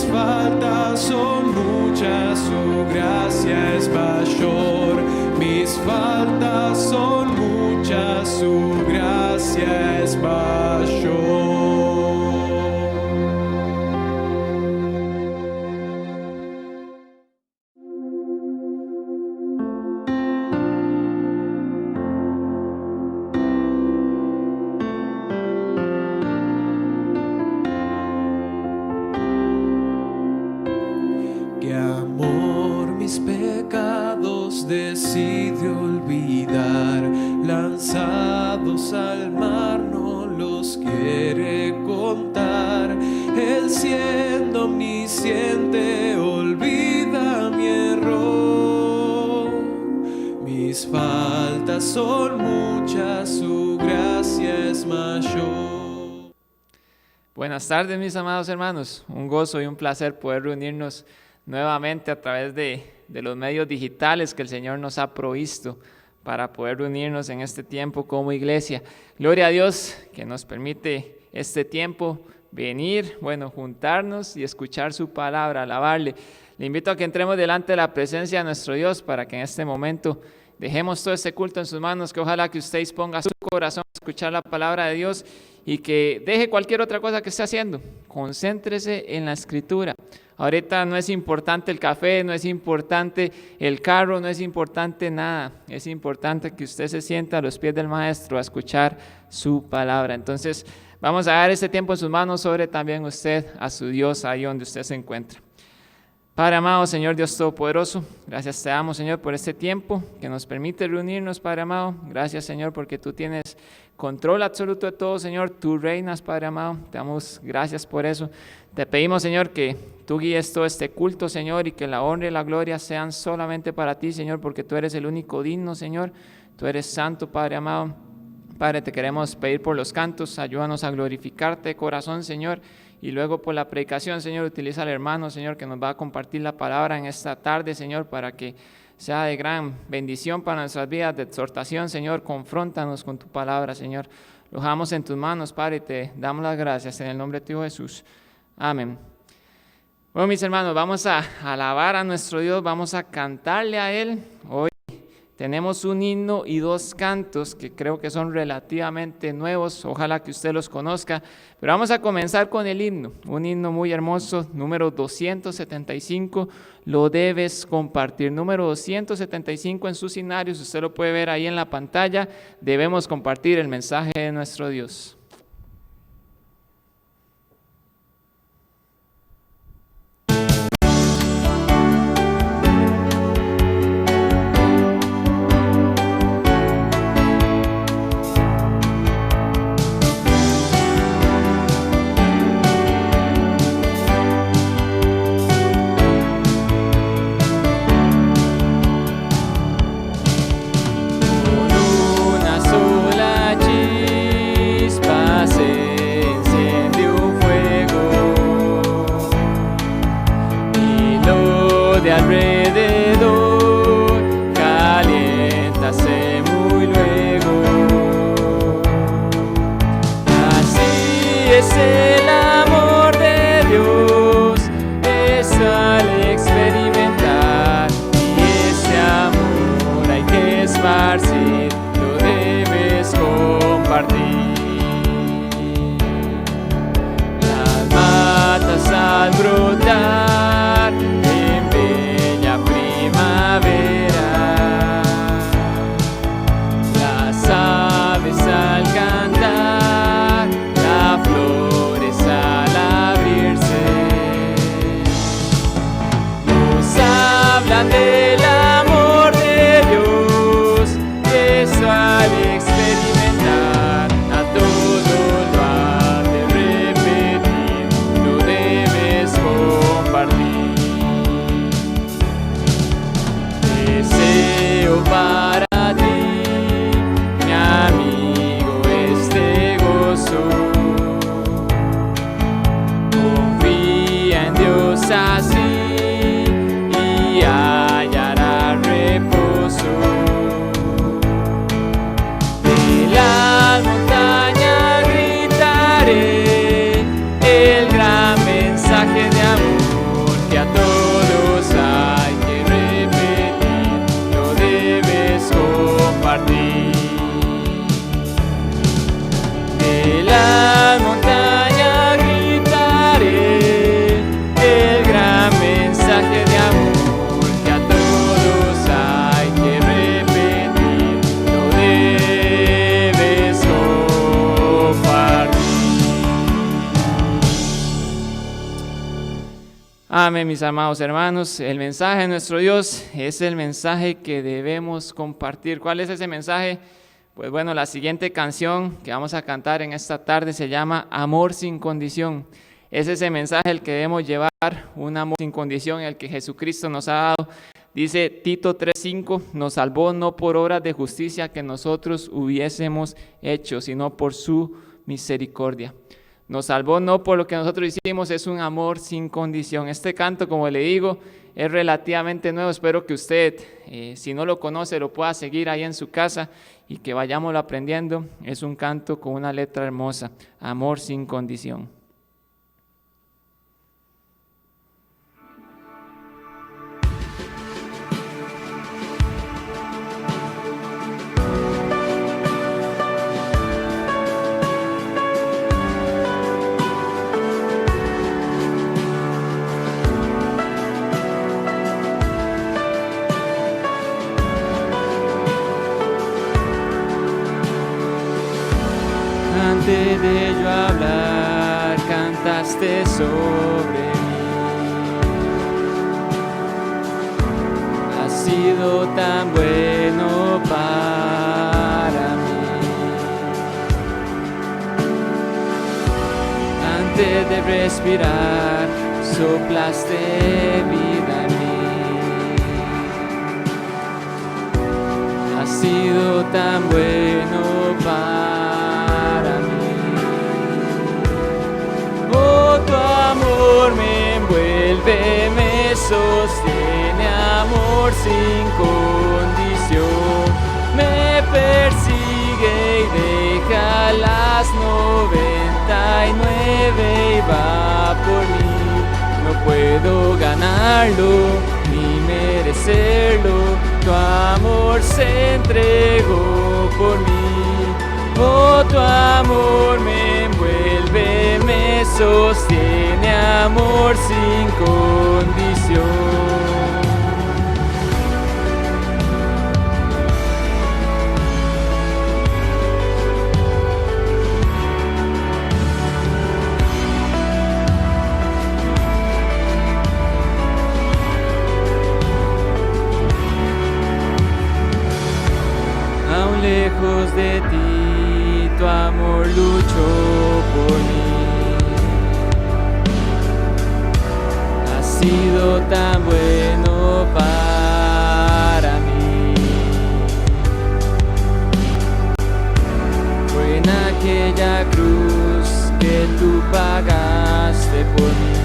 faltas son muchas, su gracia es mayor. Mis faltas son muchas, su gracia es mayor. Decide olvidar, lanzados al mar no los quiere contar. Él siendo omnisciente olvida mi error. Mis faltas son muchas, su gracia es mayor. Buenas tardes, mis amados hermanos. Un gozo y un placer poder reunirnos nuevamente a través de los medios digitales que el Señor nos ha provisto para poder reunirnos en este tiempo como iglesia. Gloria a Dios que nos permite este tiempo venir, juntarnos y escuchar su palabra, alabarle. Le invito a que entremos delante de la presencia de nuestro Dios para que en este momento dejemos todo este culto en sus manos, que ojalá que usted disponga su corazón a escuchar la palabra de Dios y que deje cualquier otra cosa que esté haciendo. Concéntrese en la Escritura. Ahorita no es importante el café, no es importante el carro, no es importante nada. Es importante que usted se sienta a los pies del Maestro a escuchar su palabra. Entonces, vamos a dar este tiempo en sus manos sobre también usted a su Dios ahí donde usted se encuentra. Padre amado, Señor Dios Todopoderoso, gracias te damos, Señor, por este tiempo que nos permite reunirnos, Padre amado. Gracias, Señor, porque tú tienes control absoluto de todo, Señor. Tú reinas, Padre amado. Te damos gracias por eso. Te pedimos, Señor, que tú guíes todo este culto, Señor, y que la honra y la gloria sean solamente para ti, Señor, porque tú eres el único digno, Señor. Tú eres santo, Padre amado. Padre, te queremos pedir por los cantos. Ayúdanos a glorificarte de corazón, Señor. Y luego por la predicación, Señor, utiliza al hermano, Señor, que nos va a compartir la palabra en esta tarde, Señor, para que sea de gran bendición para nuestras vidas, de exhortación, Señor. Confróntanos con tu palabra, Señor. Lo dejamos en tus manos, Padre, y te damos las gracias en el nombre de tu Hijo Jesús. Amén. Bueno, mis hermanos, vamos a alabar a nuestro Dios, vamos a cantarle a Él. Hoy tenemos un himno y dos cantos que creo que son relativamente nuevos, ojalá que usted los conozca, pero vamos a comenzar con el himno, un himno muy hermoso, número 275, lo debes compartir, número 275 en sus himnarios, usted lo puede ver ahí en la pantalla, debemos compartir el mensaje de nuestro Dios. Las matas al brotar en bella Amén, mis amados hermanos. El mensaje de nuestro Dios es el mensaje que debemos compartir. ¿Cuál es ese mensaje? Pues bueno, la siguiente canción que vamos a cantar en esta tarde se llama Amor sin condición. Es ese mensaje el que debemos llevar, un amor sin condición, el que Jesucristo nos ha dado. Dice Tito 3:5, nos salvó no por obras de justicia que nosotros hubiésemos hecho, sino por su misericordia. Nos salvó no por lo que nosotros hicimos, es un amor sin condición. Este canto, como le digo, es relativamente nuevo. Espero que usted, si no lo conoce, lo pueda seguir ahí en su casa y que vayámoslo aprendiendo. Es un canto con una letra hermosa, amor sin condición. Antes de yo hablar, cantaste sobre mí. Has sido tan bueno para mí. Antes de respirar, soplaste vida en mí. Has sido tan bueno para mí. Oh, tu amor me envuelve, me sostiene, amor sin condición. Me persigue y deja las 99 y va por mí. No puedo ganarlo ni merecerlo, tu amor se entregó por mí. Oh, tu amor me envuelve, me sostiene, amor sin condición. Aún lejos de ti, tu amor luchó por mí. Has sido tan bueno para mí. Fue en aquella cruz que tú pagaste por mí.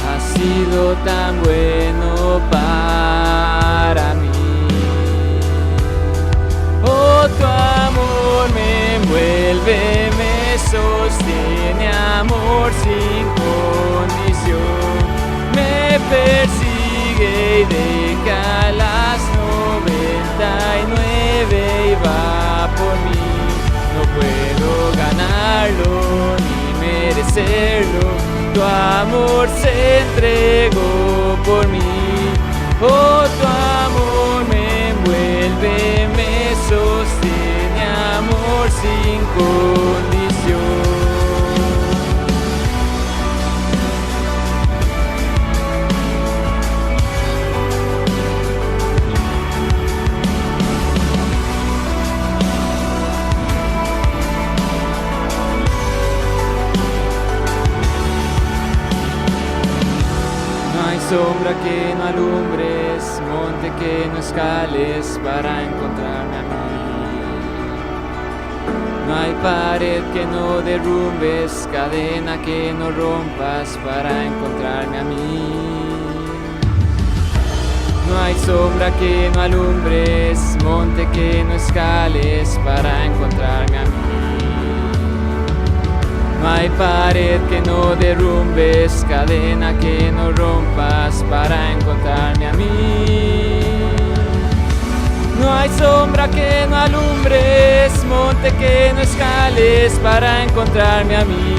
Has sido tan bueno para mí. Oh, tu amor me envuelve, me sostiene, amor sin condición. Me persigue y deja las 99 y va por mí. No puedo ganarlo ni merecerlo, tu amor se entregó por mí. Oh, tu amor me envuelve, me sostiene, amor sin condición. No hay sombra que no alumbres, monte que no escales para encontrarme a mí. No hay pared que no derrumbes, cadena que no rompas para encontrarme a mí. No hay sombra que no alumbres, monte que no escales para encontrarme a mí. No hay pared que no derrumbes, cadena que no rompas para encontrarme a mí. No hay sombra que no alumbres, monte que no escales para encontrarme a mí.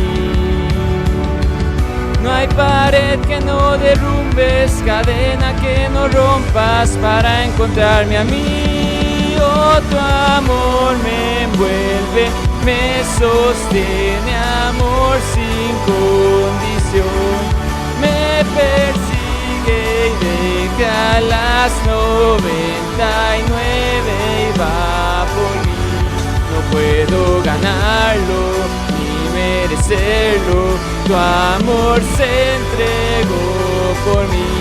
No hay pared que no derrumbes, cadena que no rompas para encontrarme a mí. Oh, tu amor me envuelve, me sostiene, amor sin las 99 y va por mí. No puedo ganarlo ni merecerlo, tu amor se entregó por mí.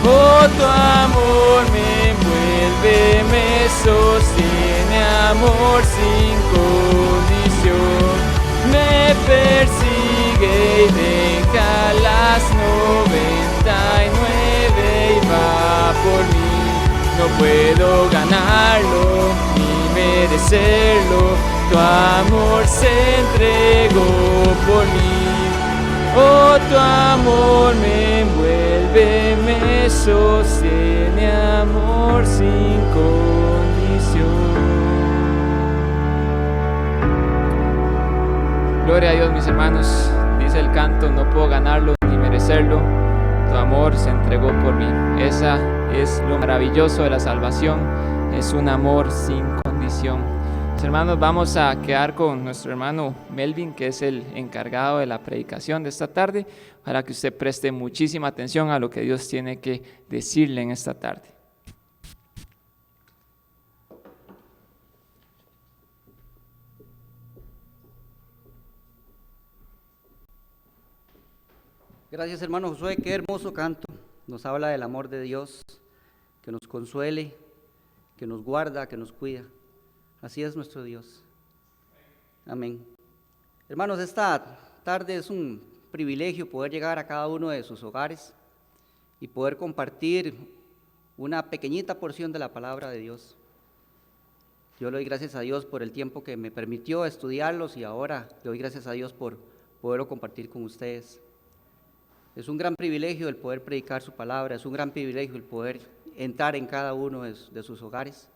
Oh, tu amor me envuelve, me sostiene, amor sin condición. Me persigue y deja las 99 y va por mí. No puedo ganarlo ni merecerlo, tu amor se entregó por mí. Oh, tu amor me envuelve, me sostiene, amor sin condición. Gloria a Dios, mis hermanos. Dice el canto: no puedo ganarlo ni merecerlo, tu amor se entregó por mí. Esa es lo maravilloso de la salvación, es un amor sin condición. Mis hermanos, vamos a quedar con nuestro hermano Melvin, que es el encargado de la predicación de esta tarde, para que usted preste muchísima atención a lo que Dios tiene que decirle en esta tarde. Gracias, hermano Josué, qué hermoso canto. Nos habla del amor de Dios, que nos consuele, que nos guarda, que nos cuida. Así es nuestro Dios. Amén. Hermanos, esta tarde es un privilegio poder llegar a cada uno de sus hogares y poder compartir una pequeñita porción de la palabra de Dios. Yo le doy gracias a Dios por el tiempo que me permitió estudiarlos y ahora le doy gracias a Dios por poderlo compartir con ustedes. Es un gran privilegio el poder predicar su palabra, es un gran privilegio el poder entrar en cada uno de sus hogares.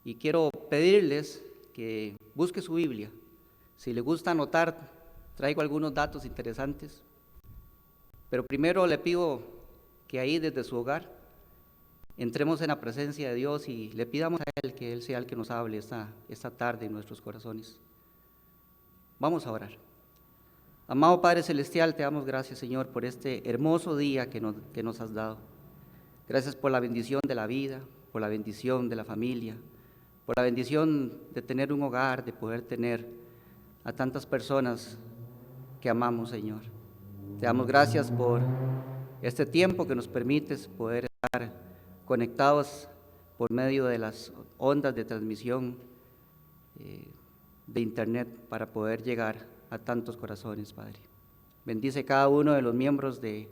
Y quiero pedirles que busque su Biblia. Si le gusta anotar, traigo algunos datos interesantes. Pero primero le pido que ahí desde su hogar entremos en la presencia de Dios y le pidamos a Él que Él sea el que nos hable esta tarde en nuestros corazones. Vamos a orar. Amado Padre Celestial, te damos gracias, Señor, por este hermoso día que nos has dado. Gracias por la bendición de la vida, por la bendición de la familia, por la bendición de tener un hogar, de poder tener a tantas personas que amamos, Señor. Te damos gracias por este tiempo que nos permites poder estar conectados por medio de las ondas de transmisión de internet para poder llegar a tantos corazones, Padre. Bendice cada uno de los miembros de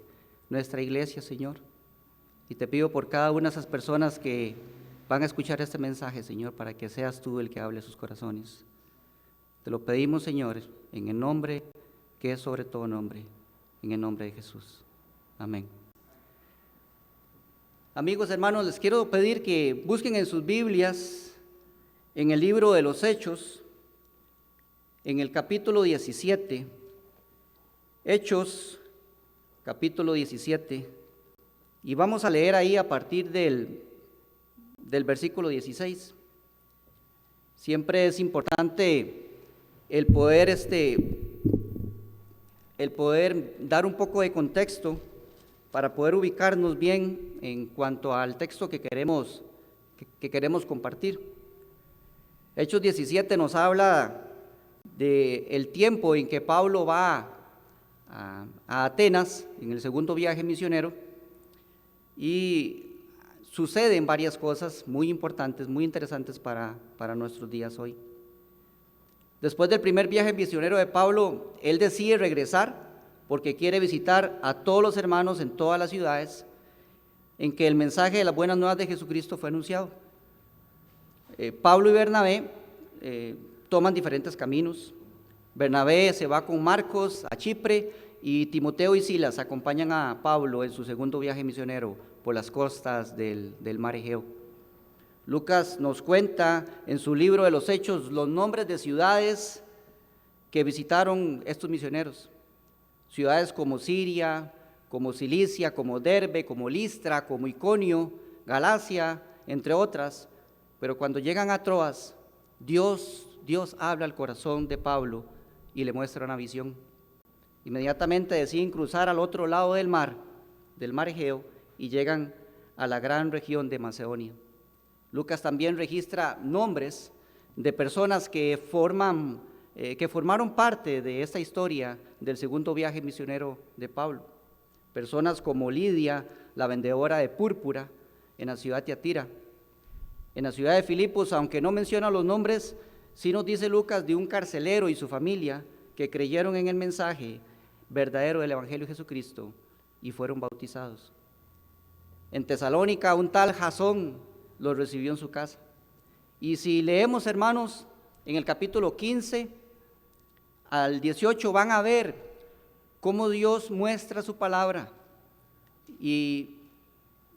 nuestra iglesia, Señor, y te pido por cada una de esas personas que van a escuchar este mensaje, Señor, para que seas tú el que hable a sus corazones. Te lo pedimos, Señor, en el nombre que es sobre todo nombre, en el nombre de Jesús. Amén. Amigos, hermanos, les quiero pedir que busquen en sus Biblias, en el libro de los Hechos, en el capítulo 17, Hechos, capítulo 17, y vamos a leer ahí a partir del versículo 16. Siempre es importante el poder dar un poco de contexto para poder ubicarnos bien en cuanto al texto que queremos compartir. Hechos 17 nos habla del tiempo en que Pablo va a Atenas en el segundo viaje misionero, y suceden varias cosas muy importantes, muy interesantes para nuestros días hoy. Después del primer viaje misionero de Pablo, él decide regresar porque quiere visitar a todos los hermanos en todas las ciudades en que el mensaje de las buenas nuevas de Jesucristo fue anunciado. Pablo y Bernabé toman diferentes caminos. Bernabé se va con Marcos a Chipre y Timoteo y Silas acompañan a Pablo en su segundo viaje misionero por las costas del mar Egeo. Lucas nos cuenta en su libro de los Hechos los nombres de ciudades que visitaron estos misioneros. Ciudades como Siria, como Cilicia, como Derbe, como Listra, como Iconio, Galacia, entre otras. Pero cuando llegan a Troas, Dios habla al corazón de Pablo y le muestra una visión. Inmediatamente deciden cruzar al otro lado del mar Egeo, y llegan a la gran región de Macedonia. Lucas también registra nombres de personas que formaron parte de esta historia del segundo viaje misionero de Pablo. Personas como Lidia, la vendedora de púrpura en la ciudad de Tiatira. En la ciudad de Filipos, aunque no menciona los nombres, sí nos dice Lucas de un carcelero y su familia que creyeron en el mensaje verdadero del Evangelio de Jesucristo y fueron bautizados. En Tesalónica, un tal Jasón los recibió en su casa. Y si leemos, hermanos, en el capítulo 15 al 18 van a ver cómo Dios muestra su palabra y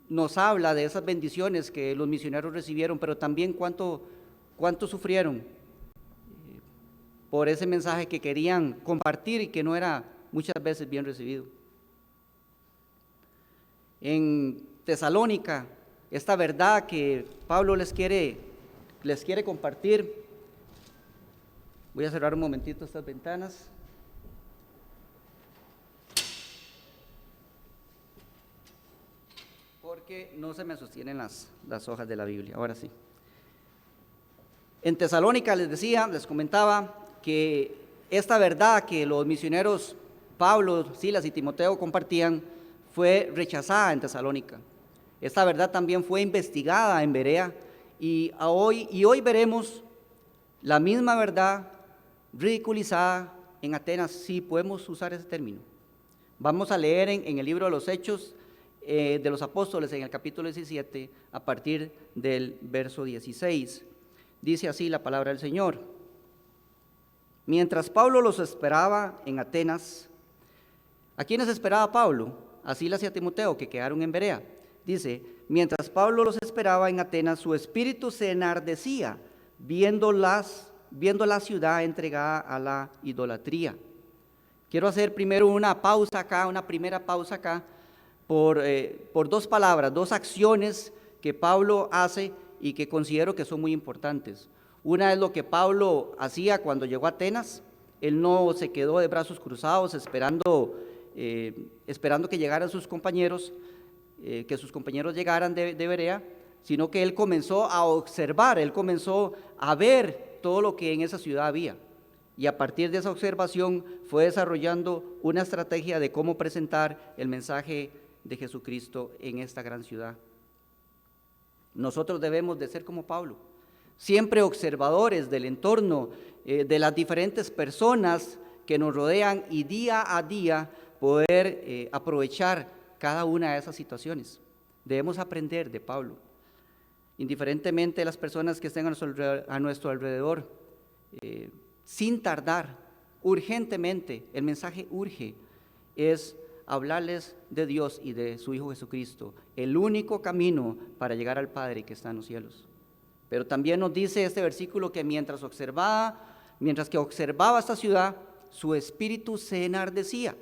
nos habla de esas bendiciones que los misioneros recibieron, pero también cuánto sufrieron por ese mensaje que querían compartir y que no era muchas veces bien recibido. En Tesalónica, esta verdad que Pablo les quiere compartir. Voy a cerrar un momentito estas ventanas. Porque no se me sostienen las hojas de la Biblia. Ahora sí. En Tesalónica les comentaba que esta verdad que los misioneros Pablo, Silas y Timoteo compartían fue rechazada en Tesalónica. Esta verdad también fue investigada en Berea y hoy veremos la misma verdad ridiculizada en Atenas, si podemos usar ese término. Vamos a leer en el libro de los Hechos de los Apóstoles, en el capítulo 17, a partir del verso 16. Dice así la palabra del Señor. Mientras Pablo los esperaba en Atenas, ¿a quiénes esperaba Pablo? A Silas y a Timoteo, que quedaron en Berea. Dice, mientras Pablo los esperaba en Atenas, su espíritu se enardecía viendo la ciudad entregada a la idolatría. Quiero hacer primero una primera pausa acá, por dos palabras, dos acciones que Pablo hace y que considero que son muy importantes. Una es lo que Pablo hacía cuando llegó a Atenas. Él no se quedó de brazos cruzados esperando que llegaran sus compañeros, que sus compañeros llegaran de Berea, sino que él comenzó a observar, él comenzó a ver todo lo que en esa ciudad había. Y a partir de esa observación fue desarrollando una estrategia de cómo presentar el mensaje de Jesucristo en esta gran ciudad. Nosotros debemos de ser como Pablo, siempre observadores del entorno, de las diferentes personas que nos rodean y día a día poder aprovechar cada una de esas situaciones. Debemos aprender de Pablo. Indiferentemente de las personas que estén a nuestro alrededor, sin tardar, urgentemente, el mensaje urge, es hablarles de Dios y de su Hijo Jesucristo, el único camino para llegar al Padre que está en los cielos. Pero también nos dice este versículo que mientras que observaba esta ciudad, su espíritu se enardecía,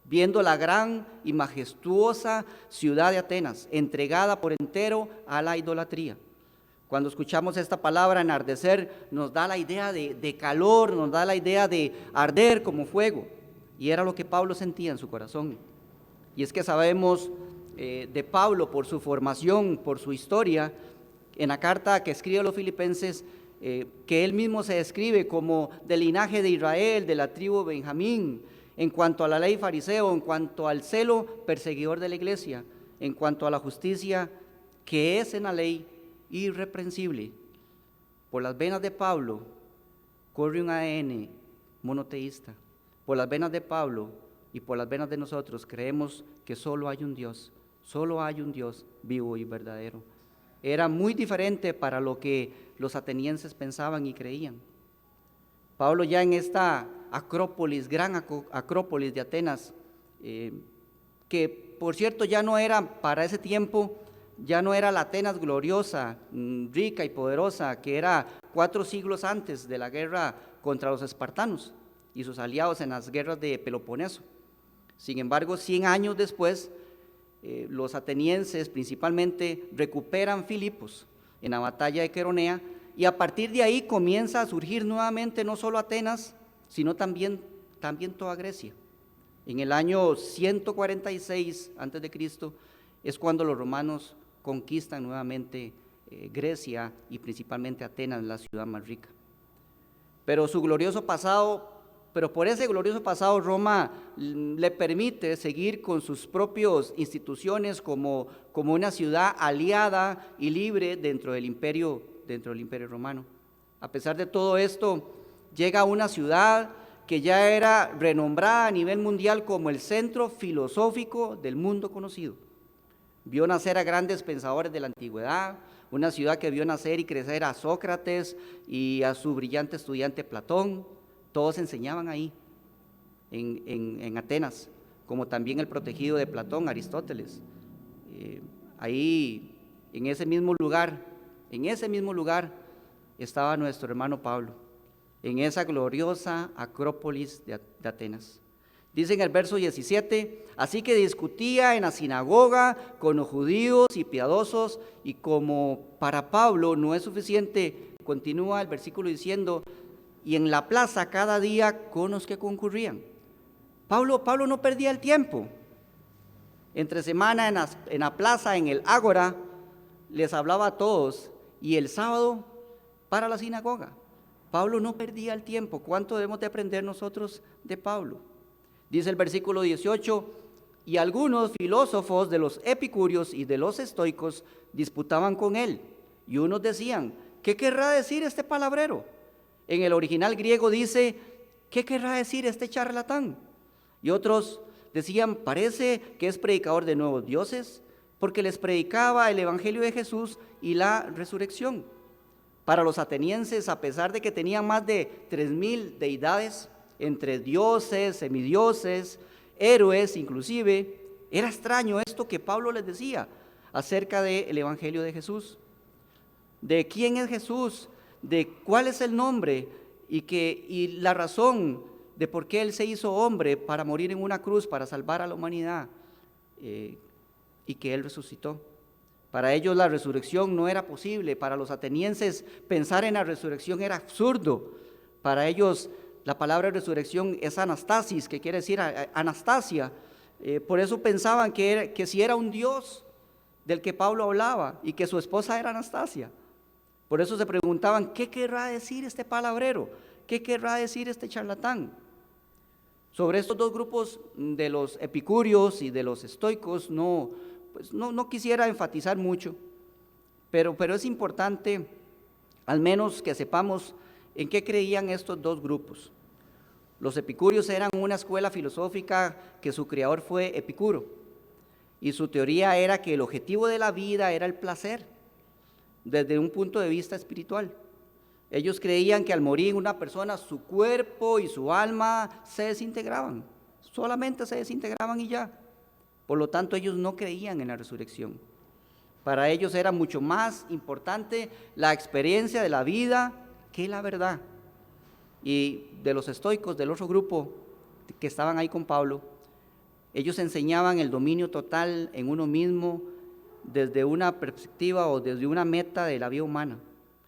viendo la gran y majestuosa ciudad de Atenas, entregada por entero a la idolatría. Cuando escuchamos esta palabra enardecer, nos da la idea de calor, nos da la idea de arder como fuego. Y era lo que Pablo sentía en su corazón. Y es que sabemos de Pablo por su formación, por su historia, en la carta que escribe a los filipenses, que él mismo se describe como del linaje de Israel, de la tribu de Benjamín, en cuanto a la ley fariseo, en cuanto al celo perseguidor de la iglesia, en cuanto a la justicia que es en la ley irreprensible. Por las venas de Pablo corre un ADN monoteísta. Por las venas de Pablo y por las venas de nosotros creemos que solo hay un Dios vivo y verdadero. Era muy diferente para lo que los atenienses pensaban y creían. Pablo ya en esta acrópolis, gran acrópolis de Atenas, que por cierto ya no era para ese tiempo, ya no era la Atenas gloriosa, rica y poderosa, que era 4 siglos antes de la guerra contra los espartanos y sus aliados en las guerras de Peloponeso. Sin embargo, 100 años después, los atenienses principalmente recuperan Filipos en la batalla de Queronea, y a partir de ahí comienza a surgir nuevamente no solo Atenas, sino también toda Grecia. En el año 146 a.C. es cuando los romanos conquistan nuevamente Grecia y principalmente Atenas, la ciudad más rica. Pero por ese glorioso pasado, Roma le permite seguir con sus propias instituciones como una ciudad aliada y libre dentro del imperio romano. A pesar de todo esto, llega a una ciudad que ya era renombrada a nivel mundial como el centro filosófico del mundo conocido. Vio nacer a grandes pensadores de la antigüedad, una ciudad que vio nacer y crecer a Sócrates y a su brillante estudiante Platón. Todos enseñaban ahí, en Atenas, como también el protegido de Platón, Aristóteles. Ahí, en ese mismo lugar, estaba nuestro hermano Pablo, en esa gloriosa Acrópolis de Atenas. Dice en el verso 17, así que discutía en la sinagoga con los judíos y piadosos, y como para Pablo no es suficiente, continúa el versículo diciendo, y en la plaza cada día con los que concurrían. Pablo no perdía el tiempo. Entre semana en la plaza, en el ágora, les hablaba a todos, y el sábado para la sinagoga. Pablo no perdía el tiempo. ¿Cuánto debemos de aprender nosotros de Pablo? Dice el versículo 18, y algunos filósofos de los epicúreos y de los estoicos disputaban con él, y unos decían, ¿qué querrá decir este palabrero? En el original griego dice, ¿qué querrá decir este charlatán? Y otros decían, parece que es predicador de nuevos dioses, porque les predicaba el evangelio de Jesús y la resurrección. Para los atenienses, a pesar de que tenían más de 3,000 deidades, entre dioses, semidioses, héroes inclusive, era extraño esto que Pablo les decía acerca del evangelio de Jesús, de quién es Jesús, de cuál es el nombre y la razón de por qué Él se hizo hombre para morir en una cruz, para salvar a la humanidad, y que Él resucitó. Para ellos la resurrección no era posible. Para los atenienses pensar en la resurrección era absurdo. Para ellos la palabra resurrección es anastasis, que quiere decir Anastasia. Por eso pensaban que si era un Dios del que Pablo hablaba y que su esposa era Anastasia. Por eso se preguntaban, ¿qué querrá decir este palabrero? ¿Qué querrá decir este charlatán? Sobre estos dos grupos de los epicúreos y de los estoicos no quisiera enfatizar mucho, pero es importante al menos que sepamos en qué creían estos dos grupos. Los epicúreos eran una escuela filosófica que su creador fue Epicuro, y su teoría era que el objetivo de la vida era el placer, desde un punto de vista espiritual. Ellos creían que al morir una persona, su cuerpo y su alma se desintegraban, solamente se desintegraban y ya. Por lo tanto, ellos no creían en la resurrección. Para ellos era mucho más importante la experiencia de la vida que la verdad. Y de los estoicos, del otro grupo que estaban ahí con Pablo, ellos enseñaban el dominio total en uno mismo desde una perspectiva o desde una meta de la vida humana.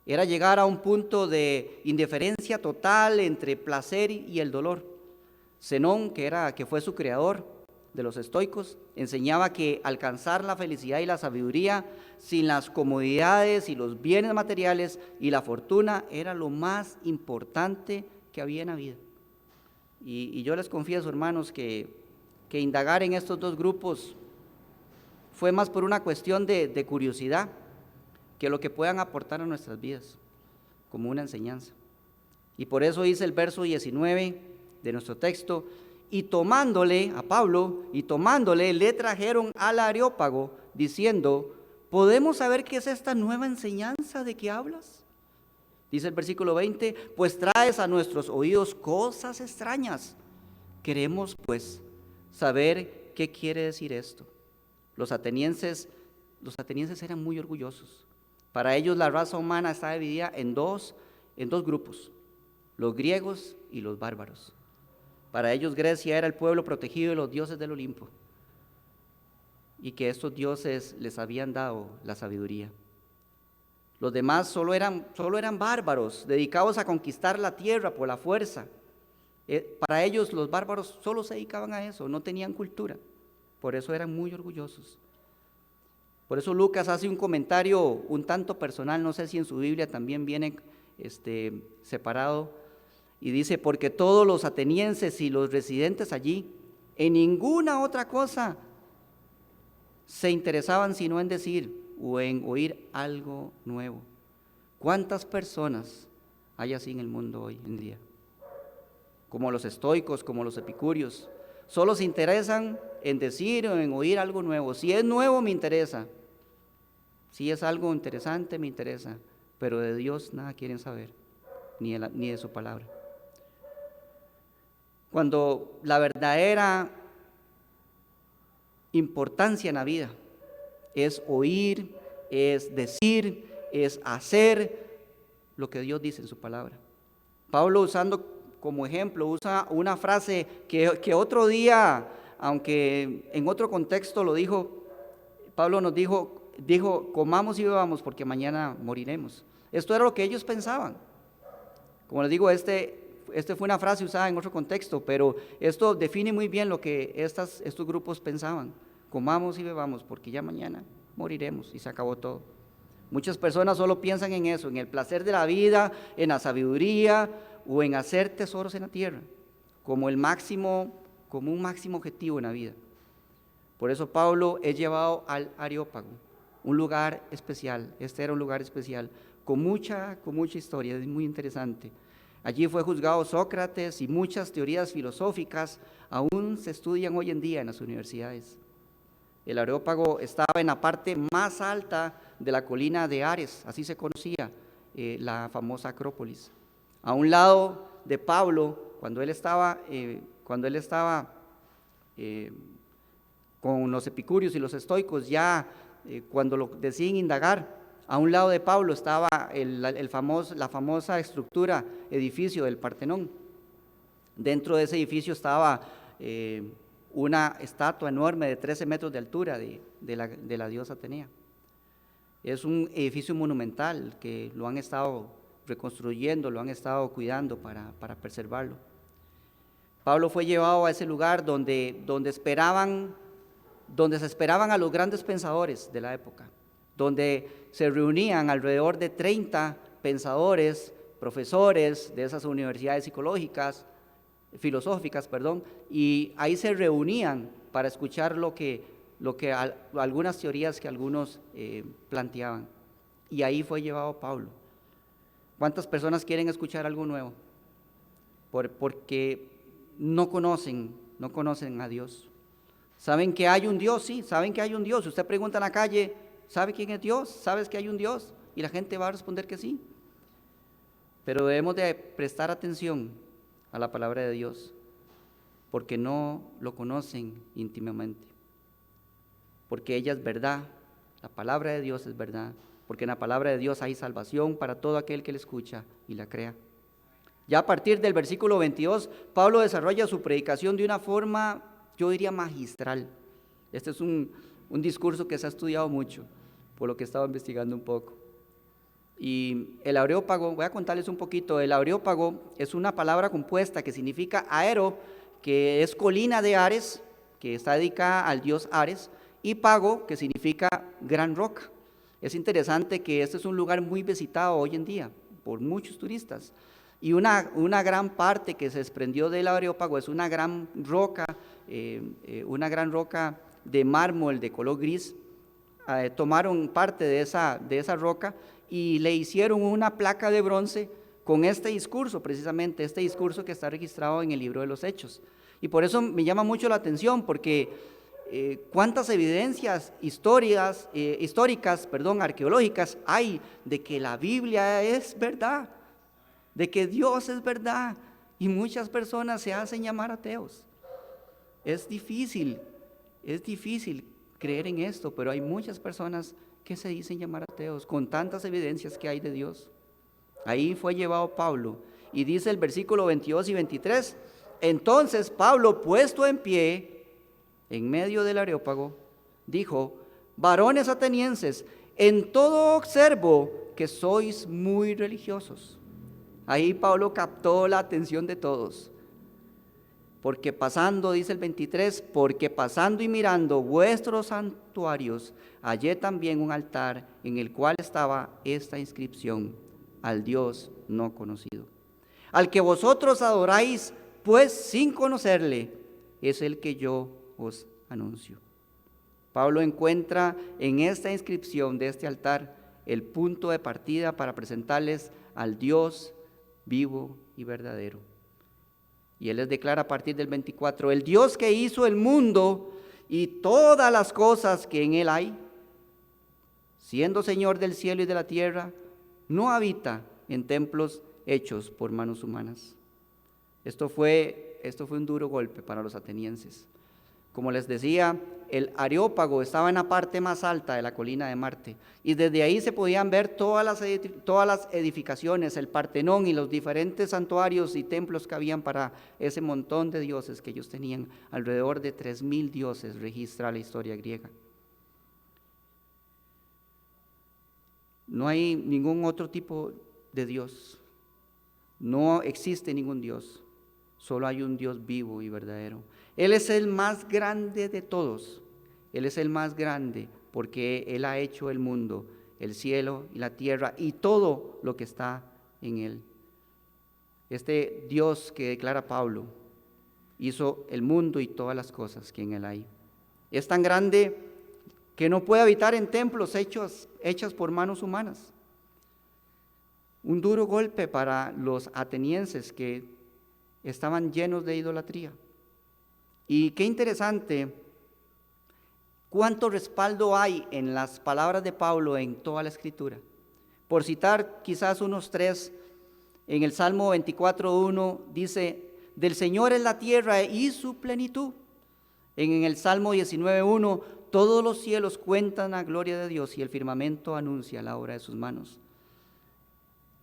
Era llegar a un punto de indiferencia total entre placer y el dolor. Zenón, que fue su creador de los estoicos, enseñaba que alcanzar la felicidad y la sabiduría sin las comodidades y los bienes materiales y la fortuna era lo más importante que había en la vida. Y yo les confieso, hermanos, que indagar en estos dos grupos fue más por una cuestión de curiosidad que lo que puedan aportar a nuestras vidas como una enseñanza. Y por eso dice el verso 19 de nuestro texto, y tomándole a Pablo, le trajeron al Areópago, diciendo, ¿podemos saber qué es esta nueva enseñanza de que hablas? Dice el versículo 20, pues traes a nuestros oídos cosas extrañas. Queremos pues saber qué quiere decir esto. Los atenienses eran muy orgullosos. Para ellos la raza humana está dividida en dos grupos, los griegos y los bárbaros. Para ellos Grecia era el pueblo protegido de los dioses del Olimpo, y que estos dioses les habían dado la sabiduría. Los demás solo eran bárbaros, dedicados a conquistar la tierra por la fuerza. Para ellos los bárbaros solo se dedicaban a eso, no tenían cultura, por eso eran muy orgullosos. Por eso Lucas hace un comentario un tanto personal, no sé si en su Biblia también viene separado, y dice, porque todos los atenienses y los residentes allí, en ninguna otra cosa se interesaban sino en decir o en oír algo nuevo. ¿Cuántas personas hay así en el mundo hoy en día? Como los estoicos, como los epicúreos, solo se interesan en decir o en oír algo nuevo. Si es nuevo, me interesa. Si es algo interesante, me interesa. Pero de Dios nada quieren saber, ni de su palabra. Cuando la verdadera importancia en la vida es oír, es decir, es hacer lo que Dios dice en su palabra. Pablo, usando como ejemplo, usa una frase que otro día, aunque en otro contexto lo dijo, Pablo nos dijo, comamos y bebamos porque mañana moriremos. Esto era lo que ellos pensaban. Como les digo, fue una frase usada en otro contexto, pero esto define muy bien lo que estos grupos pensaban. Comamos y bebamos porque ya mañana moriremos y se acabó todo. Muchas personas solo piensan en eso, en el placer de la vida, en la sabiduría o en hacer tesoros en la tierra, como un máximo objetivo en la vida. Por eso Pablo es llevado al Areópago, un lugar especial. Este era un lugar especial, con mucha historia, es muy interesante. Allí fue juzgado Sócrates y muchas teorías filosóficas aún se estudian hoy en día en las universidades. El Areópago estaba en la parte más alta de la colina de Ares, así se conocía la famosa Acrópolis. A un lado de Pablo, cuando él estaba con los epicúreos y los estoicos, cuando lo deciden indagar, a un lado de Pablo estaba la famosa edificio del Partenón. Dentro de ese edificio estaba una estatua enorme de 13 metros de altura de la diosa Atenea. Es un edificio monumental que lo han estado reconstruyendo, lo han estado cuidando para preservarlo. Pablo fue llevado a ese lugar donde se esperaban a los grandes pensadores de la época, donde se reunían alrededor de 30 pensadores, profesores de esas universidades filosóficas, y ahí se reunían para escuchar algunas teorías que algunos planteaban. Y ahí fue llevado Pablo. ¿Cuántas personas quieren escuchar algo nuevo? Porque no conocen a Dios. ¿Saben que hay un Dios? Sí, saben que hay un Dios. Usted pregunta en la calle, ¿sabe quién es Dios? ¿Sabes que hay un Dios? Y la gente va a responder que sí. Pero debemos de prestar atención a la palabra de Dios, porque no lo conocen íntimamente. Porque ella es verdad, la palabra de Dios es verdad, porque en la palabra de Dios hay salvación para todo aquel que la escucha y la crea. Ya a partir del versículo 22, Pablo desarrolla su predicación de una forma, yo diría, magistral. Este es un discurso que se ha estudiado mucho, por lo que he estado investigando un poco. Y el Areópago, voy a contarles un poquito. El Areópago es una palabra compuesta que significa aero, que es colina de Ares, que está dedicada al dios Ares, y pago, que significa gran roca. Es interesante que este es un lugar muy visitado hoy en día por muchos turistas. Y una gran parte que se desprendió del Areópago es una gran roca de mármol de color gris. Tomaron parte de esa roca y le hicieron una placa de bronce con este discurso, precisamente este discurso que está registrado en el libro de los Hechos. Y por eso me llama mucho la atención, porque cuántas evidencias históricas, arqueológicas hay de que la Biblia es verdad, de que Dios es verdad, y muchas personas se hacen llamar ateos. Es difícil creer en esto, pero hay muchas personas que se dicen llamar ateos con tantas evidencias que hay de Dios. Ahí fue llevado Pablo, y dice el versículo 22 y 23, entonces Pablo, puesto en pie en medio del Areópago, dijo: varones atenienses, en todo observo que sois muy religiosos. Ahí Pablo captó la atención de todos. Porque pasando, dice el 23, porque pasando y mirando vuestros santuarios, hallé también un altar en el cual estaba esta inscripción: al Dios no conocido. Al que vosotros adoráis, pues sin conocerle, es el que yo os anuncio. Pablo encuentra en esta inscripción de este altar el punto de partida para presentarles al Dios vivo y verdadero. Y él les declara a partir del 24, el Dios que hizo el mundo y todas las cosas que en él hay, siendo Señor del cielo y de la tierra, no habita en templos hechos por manos humanas. Esto fue un duro golpe para los atenienses. Como les decía, el Areópago estaba en la parte más alta de la colina de Marte, y desde ahí se podían ver todas las edificaciones, el Partenón y los diferentes santuarios y templos que habían para ese montón de dioses que ellos tenían. Alrededor de 3,000 dioses registra la historia griega. No hay ningún otro tipo de Dios. No existe ningún Dios. Solo hay un Dios vivo y verdadero. Él es el más grande de todos. Él es el más grande porque Él ha hecho el mundo, el cielo y la tierra y todo lo que está en Él. Este Dios que declara Pablo hizo el mundo y todas las cosas que en Él hay. Es tan grande que no puede habitar en templos hechos por manos humanas. Un duro golpe para los atenienses que estaban llenos de idolatría. Y qué interesante cuánto respaldo hay en las palabras de Pablo en toda la Escritura. Por citar quizás unos tres, en el Salmo 24:1 dice, del Señor es la tierra y su plenitud. En el Salmo 19:1, todos los cielos cuentan la gloria de Dios y el firmamento anuncia la obra de sus manos.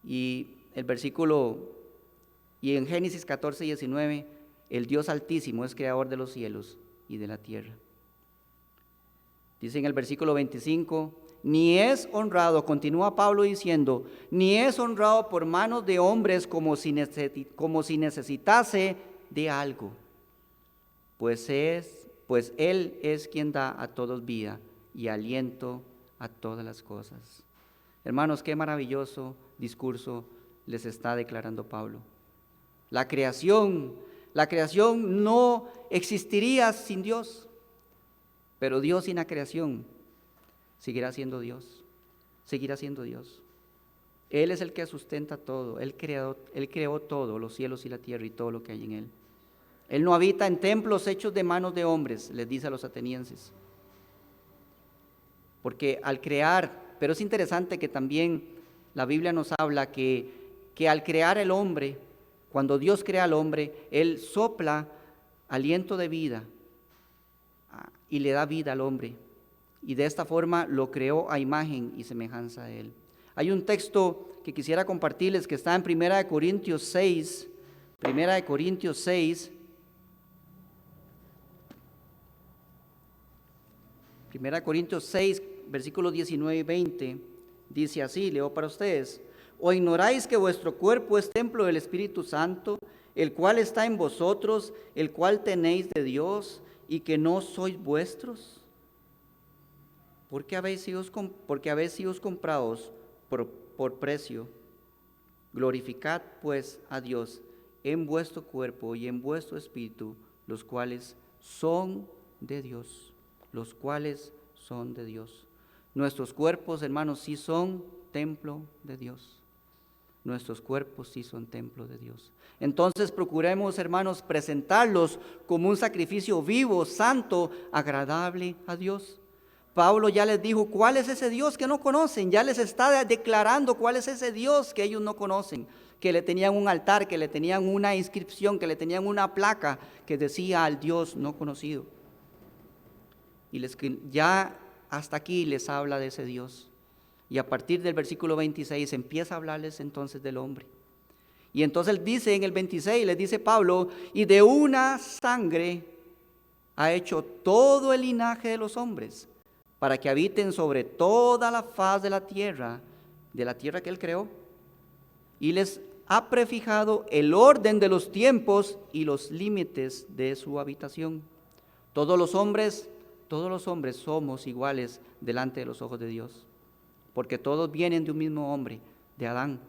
Y en Génesis 14:19, el Dios Altísimo es creador de los cielos y de la tierra. Dice en el versículo 25, ni es honrado, continúa Pablo diciendo, ni es honrado por manos de hombres como si necesitase de algo, pues Él es quien da a todos vida y aliento a todas las cosas. Hermanos, qué maravilloso discurso les está declarando Pablo. La creación no existiría sin Dios, pero Dios sin la creación seguirá siendo Dios, seguirá siendo Dios. Él es el que sustenta todo, Él creó todo, los cielos y la tierra y todo lo que hay en Él. Él no habita en templos hechos de manos de hombres, les dice a los atenienses. Porque al crear, pero es interesante que también la Biblia nos habla que al crear el hombre, cuando Dios crea al hombre, Él sopla aliento de vida y le da vida al hombre. Y de esta forma lo creó a imagen y semejanza de Él. Hay un texto que quisiera compartirles que está en 1 Corintios 6, versículos 19 y 20, dice así, leo para ustedes. ¿O ignoráis que vuestro cuerpo es templo del Espíritu Santo, el cual está en vosotros, el cual tenéis de Dios, y que no sois vuestros? Porque habéis sido comprados por precio. Glorificad pues a Dios en vuestro cuerpo y en vuestro espíritu, los cuales son de Dios. Nuestros cuerpos, hermanos, sí son templo de Dios. Nuestros cuerpos sí son templo de Dios. Entonces procuremos, hermanos, presentarlos como un sacrificio vivo, santo, agradable a Dios. Pablo ya les dijo cuál es ese Dios que no conocen, ya les está declarando cuál es ese Dios que ellos no conocen, que le tenían un altar, que le tenían una inscripción, que le tenían una placa que decía al Dios no conocido. Y ya hasta aquí les habla de ese Dios. Y a partir del versículo 26 empieza a hablarles entonces del hombre. Y entonces él dice en el 26, les dice Pablo, y de una sangre ha hecho todo el linaje de los hombres, para que habiten sobre toda la faz de la tierra que él creó. Y les ha prefijado el orden de los tiempos y los límites de su habitación. Todos los hombres somos iguales delante de los ojos de Dios, porque todos vienen de un mismo hombre, de Adán,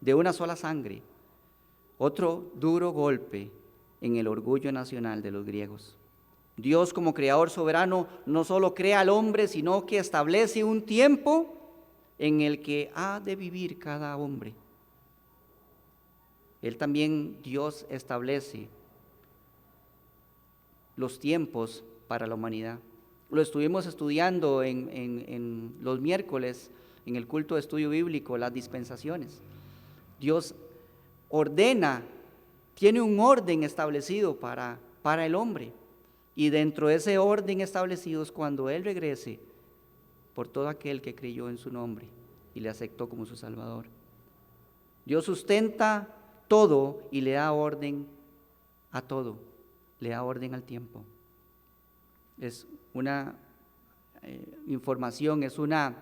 de una sola sangre. Otro duro golpe en el orgullo nacional de los griegos. Dios, como creador soberano, no solo crea al hombre, sino que establece un tiempo en el que ha de vivir cada hombre. Él también, Dios, establece los tiempos para la humanidad. Lo estuvimos estudiando en los miércoles, en el culto de estudio bíblico, las dispensaciones. Dios ordena, tiene un orden establecido para el hombre. Y dentro de ese orden establecido es cuando Él regrese por todo aquel que creyó en su nombre y le aceptó como su Salvador. Dios sustenta todo y le da orden a todo, le da orden al tiempo. Es una información, es una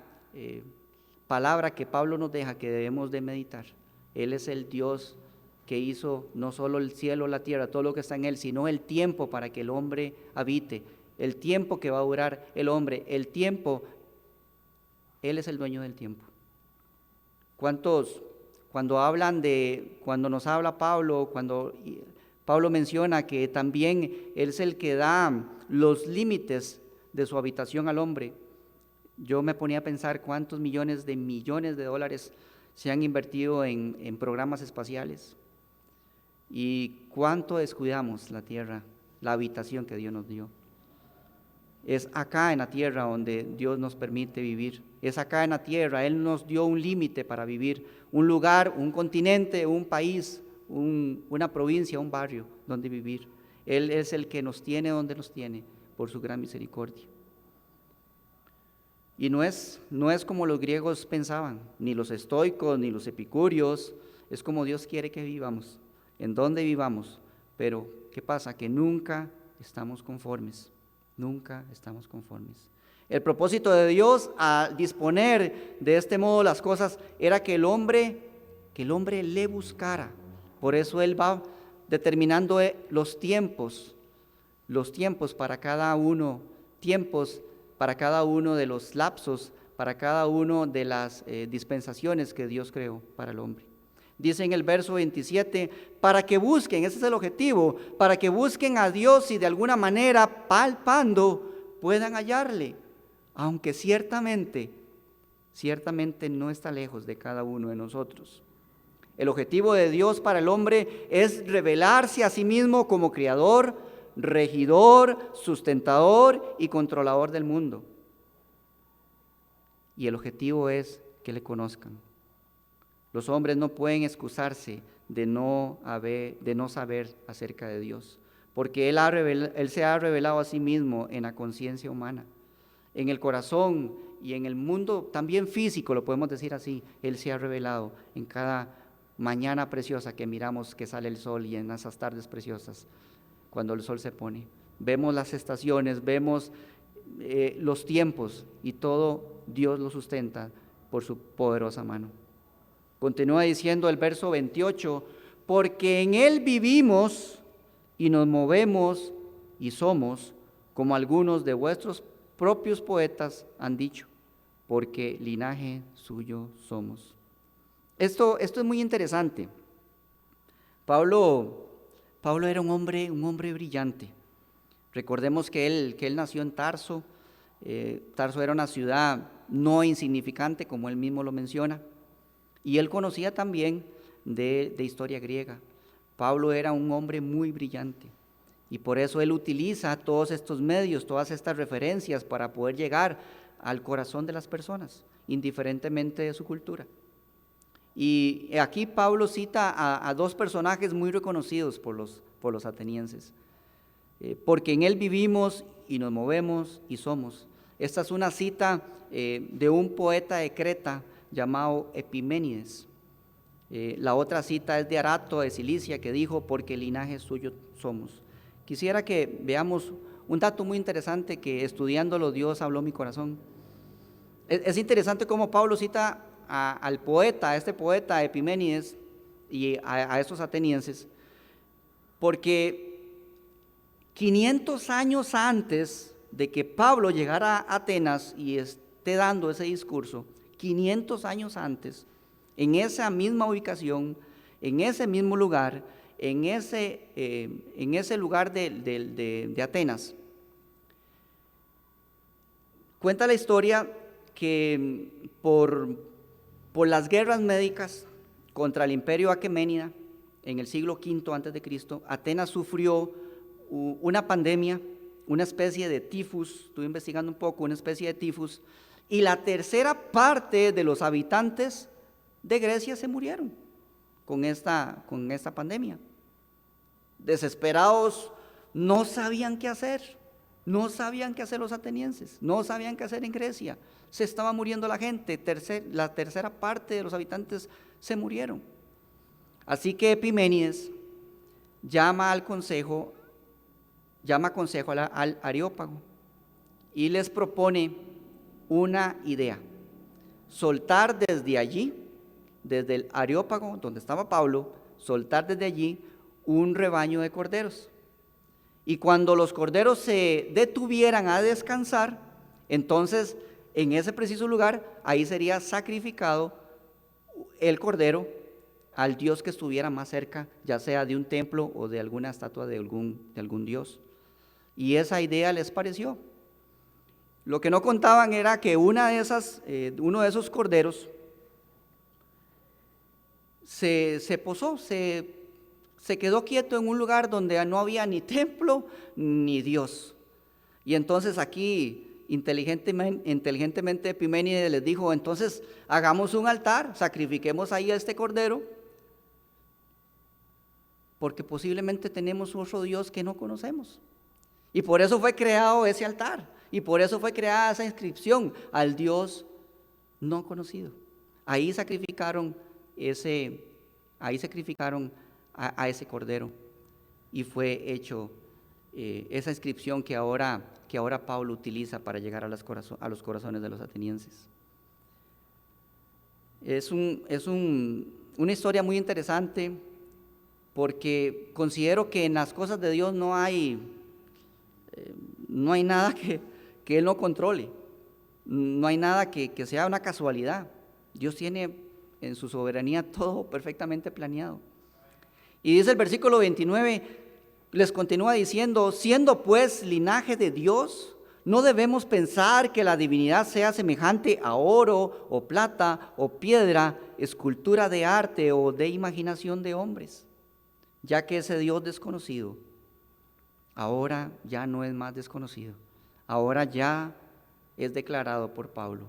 palabra que Pablo nos deja que debemos de meditar. Él es el Dios que hizo no solo el cielo, la tierra, todo lo que está en él, sino el tiempo para que el hombre habite, el tiempo que va a durar el hombre, el tiempo, Él es el dueño del tiempo. ¿Cuántos, cuando nos habla Pablo, cuando Pablo menciona que también Él es el que da los límites de su habitación al hombre? Yo me ponía a pensar cuántos millones de dólares se han invertido en programas espaciales y cuánto descuidamos la tierra, la habitación que Dios nos dio. Es acá en la tierra donde Dios nos permite vivir, es acá en la tierra, Él nos dio un límite para vivir, un lugar, un continente, un país, una provincia, un barrio donde vivir. Él es el que nos tiene donde nos tiene por su gran misericordia. Y no es como los griegos pensaban, ni los estoicos, ni los epicúreos, es como Dios quiere que vivamos, en donde vivamos. Pero, ¿qué pasa? Que nunca estamos conformes, nunca estamos conformes. El propósito de Dios al disponer de este modo las cosas era que el hombre le buscara. Por eso Él va determinando los tiempos para cada uno, tiempos para cada uno de los lapsos, para cada uno de las dispensaciones que Dios creó para el hombre. Dice en el verso 27, para que busquen, ese es el objetivo, para que busquen a Dios y de alguna manera, palpando, puedan hallarle, aunque ciertamente no está lejos de cada uno de nosotros. El objetivo de Dios para el hombre es revelarse a sí mismo como creador, regidor, sustentador y controlador del mundo. Y el objetivo es que le conozcan. Los hombres no pueden excusarse de no saber acerca de Dios, porque Él se ha revelado a sí mismo en la conciencia humana, en el corazón y en el mundo también físico, lo podemos decir así. Él se ha revelado en cada mañana preciosa que miramos que sale el sol y en esas tardes preciosas cuando el sol se pone. Vemos las estaciones, vemos los tiempos y todo Dios lo sustenta por su poderosa mano. Continúa diciendo el verso 28, porque en Él vivimos y nos movemos y somos, como algunos de vuestros propios poetas han dicho, porque linaje suyo somos. Esto es muy interesante. Pablo era un hombre brillante. Recordemos que él nació en Tarso. Tarso era una ciudad no insignificante, como él mismo lo menciona. Y él conocía también de historia griega. Pablo era un hombre muy brillante. Y por eso él utiliza todos estos medios, todas estas referencias para poder llegar al corazón de las personas, indiferentemente de su cultura. Y aquí Pablo cita a dos personajes muy reconocidos por los atenienses. Porque en Él vivimos y nos movemos y somos. Esta es una cita de un poeta de Creta llamado Epiménides. La otra cita es de Arato de Cilicia, que dijo, porque linaje suyo somos. Quisiera que veamos un dato muy interesante que estudiándolo Dios habló mi corazón. Es interesante cómo Pablo cita a este poeta Epiménides y a estos atenienses, porque 500 años antes de que Pablo llegara a Atenas y esté dando ese discurso, 500 años antes, en esa misma ubicación, en ese mismo lugar, en ese lugar de Atenas, cuenta la historia que por las guerras médicas contra el imperio aqueménida en el siglo V a.C., Atenas sufrió una pandemia, una especie de tifus. Estuve investigando un poco, una especie de tifus, y la tercera parte de los habitantes de Grecia se murieron con esta pandemia. Desesperados, no sabían qué hacer. No sabían qué hacer los atenienses, no sabían qué hacer en Grecia. Se estaba muriendo la gente, la tercera parte de los habitantes se murieron. Así que Epiménides llama consejo al Areópago y les propone una idea: soltar desde allí, desde el Areópago donde estaba Pablo, soltar desde allí un rebaño de corderos. Y cuando los corderos se detuvieran a descansar, entonces en ese preciso lugar, ahí sería sacrificado el cordero al dios que estuviera más cerca, ya sea de un templo o de alguna estatua de algún dios. Y esa idea les pareció. Lo que no contaban era que uno de esos corderos se posó, se quedó quieto en un lugar donde no había ni templo ni Dios. Y entonces aquí inteligentemente Epiménides les dijo: entonces hagamos un altar, sacrifiquemos ahí a este cordero, porque posiblemente tenemos otro Dios que no conocemos. Y por eso fue creado ese altar, y por eso fue creada esa inscripción al Dios no conocido. Ahí sacrificaron a ese cordero, y fue hecho esa inscripción que ahora Pablo utiliza para llegar a los corazones de los atenienses. Es una historia muy interesante, porque considero que en las cosas de Dios no hay nada que Él no controle, no hay nada que sea una casualidad. Dios tiene en su soberanía todo perfectamente planeado. Y dice el versículo 29, les continúa diciendo: siendo pues linaje de Dios, no debemos pensar que la divinidad sea semejante a oro o plata o piedra, escultura de arte o de imaginación de hombres, ya que ese Dios desconocido ahora ya no es más desconocido, ahora ya es declarado por Pablo.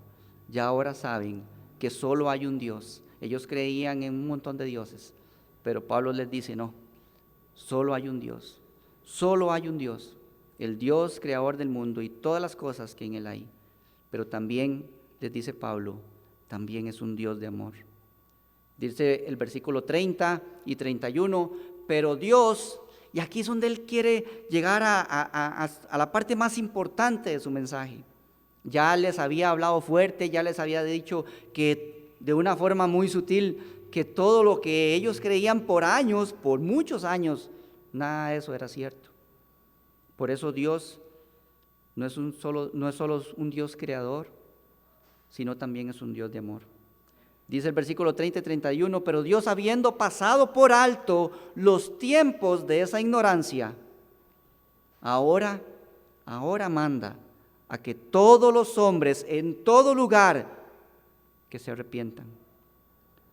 Ya ahora saben que solo hay un Dios. Ellos creían en un montón de dioses, pero Pablo les dice: no, solo hay un Dios, el Dios creador del mundo y todas las cosas que en él hay. Pero también, les dice Pablo, también es un Dios de amor. Dice el versículo 30 y 31, pero Dios, y aquí es donde él quiere llegar a la parte más importante de su mensaje. Ya les había hablado fuerte, ya les había dicho que de una forma muy sutil, que todo lo que ellos creían por años, por muchos años, nada de eso era cierto. Por eso Dios no es solo un Dios creador, sino también es un Dios de amor. Dice el versículo 30 y 31, pero Dios, habiendo pasado por alto los tiempos de esa ignorancia, ahora manda a que todos los hombres en todo lugar que se arrepientan,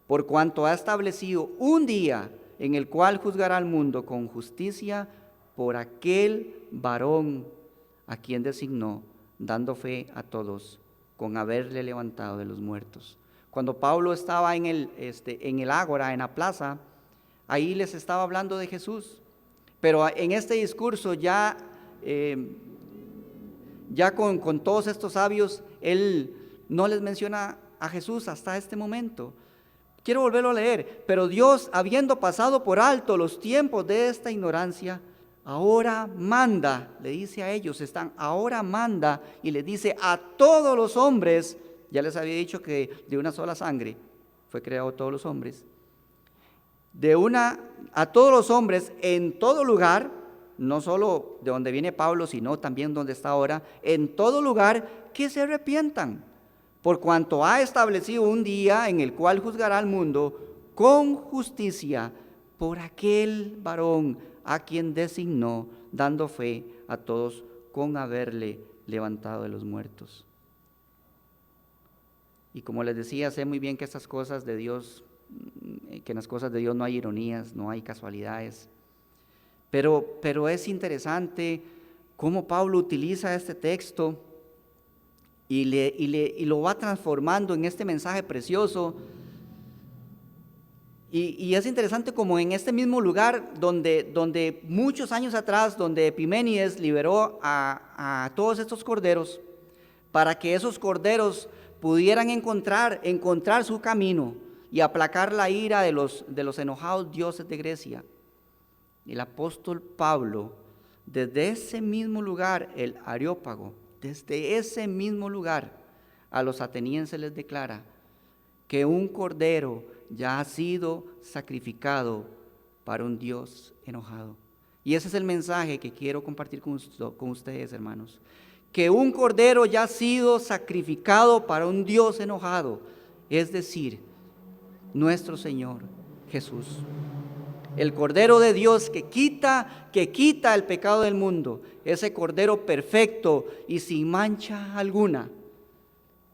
por cuanto ha establecido un día en el cual juzgará al mundo con justicia por aquel varón a quien designó, dando fe a todos con haberle levantado de los muertos. Cuando Pablo estaba en el ágora, en la plaza, ahí les estaba hablando de Jesús. Pero en este discurso ya con todos estos sabios, él no les menciona a Jesús hasta este momento. Quiero volverlo a leer. Pero Dios, habiendo pasado por alto los tiempos de esta ignorancia, ahora manda, le dice a ellos, ahora manda y le dice a todos los hombres. Ya les había dicho que de una sola sangre fue creado todos los hombres. a todos los hombres en todo lugar, no solo de donde viene Pablo, sino también donde está ahora, en todo lugar que se arrepientan, por cuanto ha establecido un día en el cual juzgará al mundo con justicia por aquel varón a quien designó, dando fe a todos con haberle levantado de los muertos. Y como les decía, sé muy bien que estas cosas de Dios, que en las cosas de Dios no hay ironías, no hay casualidades. Pero es interesante cómo Pablo utiliza este texto y lo va transformando en este mensaje precioso. Y es interesante como en este mismo lugar donde muchos años atrás, donde Epiménides liberó a todos estos corderos, para que esos corderos pudieran encontrar su camino y aplacar la ira de los enojados dioses de Grecia. El apóstol Pablo, desde ese mismo lugar, el Areópago, desde ese mismo lugar, a los atenienses les declara que un cordero ya ha sido sacrificado para un Dios enojado. Y ese es el mensaje que quiero compartir con ustedes, hermanos. Que un cordero ya ha sido sacrificado para un Dios enojado, es decir, nuestro Señor Jesús. El Cordero de Dios que quita el pecado del mundo, ese Cordero perfecto y sin mancha alguna.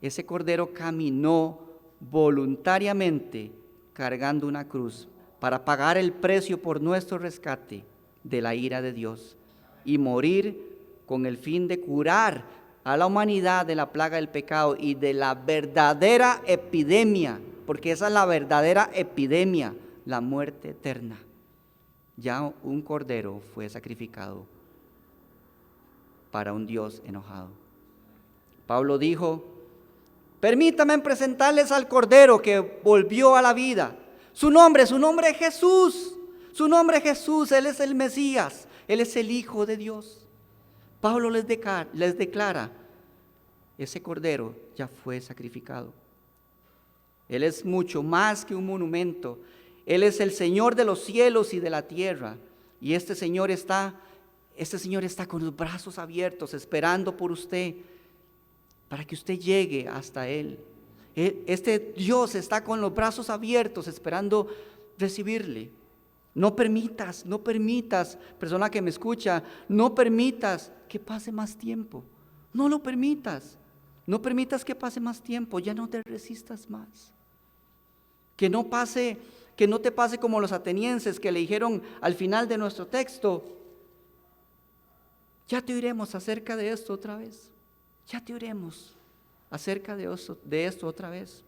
Ese Cordero caminó voluntariamente cargando una cruz para pagar el precio por nuestro rescate de la ira de Dios y morir con el fin de curar a la humanidad de la plaga del pecado y de la verdadera epidemia, porque esa es la verdadera epidemia, la muerte eterna. Ya un cordero fue sacrificado para un Dios enojado. Pablo dijo: permítanme presentarles al cordero que volvió a la vida. Su nombre es Jesús. Su nombre es Jesús. Él es el Mesías. Él es el Hijo de Dios. Pablo les declara: ese cordero ya fue sacrificado. Él es mucho más que un monumento. Él es el Señor de los cielos y de la tierra. Y este Señor está con los brazos abiertos, esperando por usted, para que usted llegue hasta Él. Este Dios está con los brazos abiertos, esperando recibirle. No permitas, persona que me escucha, no permitas que pase más tiempo. No lo permitas. No permitas que pase más tiempo. Ya no te resistas más. Que no te pase como los atenienses que le dijeron al final de nuestro texto: ya te oiremos acerca de esto otra vez. Ya te oiremos acerca de esto otra vez.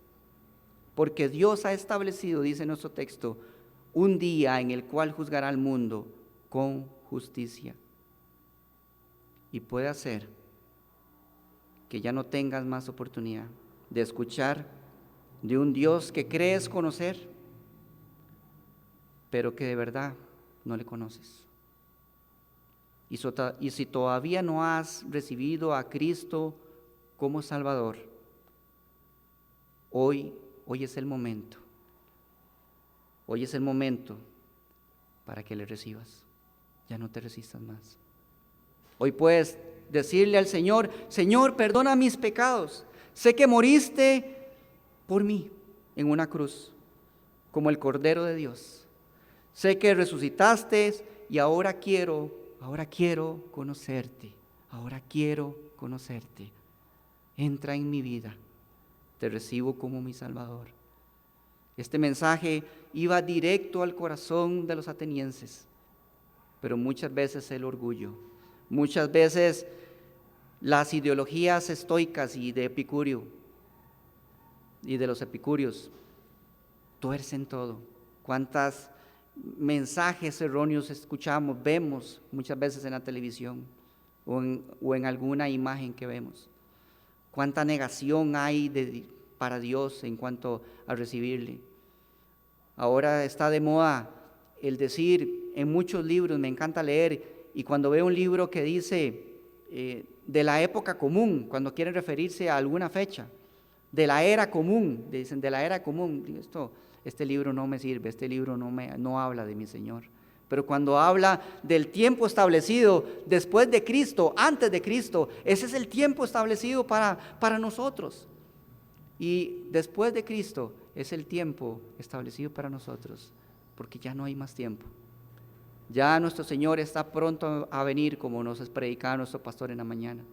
Porque Dios ha establecido, dice nuestro texto, un día en el cual juzgará al mundo con justicia. Y puede hacer que ya no tengas más oportunidad de escuchar de un Dios que crees conocer, pero que de verdad no le conoces. Y si todavía no has recibido a Cristo como Salvador, hoy es el momento. Hoy es el momento para que le recibas. Ya no te resistas más. Hoy puedes decirle al Señor: Señor, perdona mis pecados. Sé que moriste por mí en una cruz, como el Cordero de Dios. Sé que resucitaste y ahora quiero conocerte. Ahora quiero conocerte. Entra en mi vida. Te recibo como mi Salvador. Este mensaje iba directo al corazón de los atenienses, pero muchas veces el orgullo, muchas veces las ideologías estoicas y de Epicurio y de los epicúreos tuercen todo. Cuántos mensajes erróneos escuchamos, vemos muchas veces en la televisión o en alguna imagen que vemos. Cuánta negación hay para Dios en cuanto a recibirle. Ahora está de moda el decir en muchos libros, me encanta leer, y cuando veo un libro que dice de la época común, cuando quieren referirse a alguna fecha, de la era común, dicen de la era común, este libro no me sirve, este libro no habla de mi Señor. Pero cuando habla del tiempo establecido después de Cristo, antes de Cristo, ese es el tiempo establecido para nosotros. Y después de Cristo es el tiempo establecido para nosotros, porque ya no hay más tiempo. Ya nuestro Señor está pronto a venir, como nos predicaba nuestro pastor en la mañana.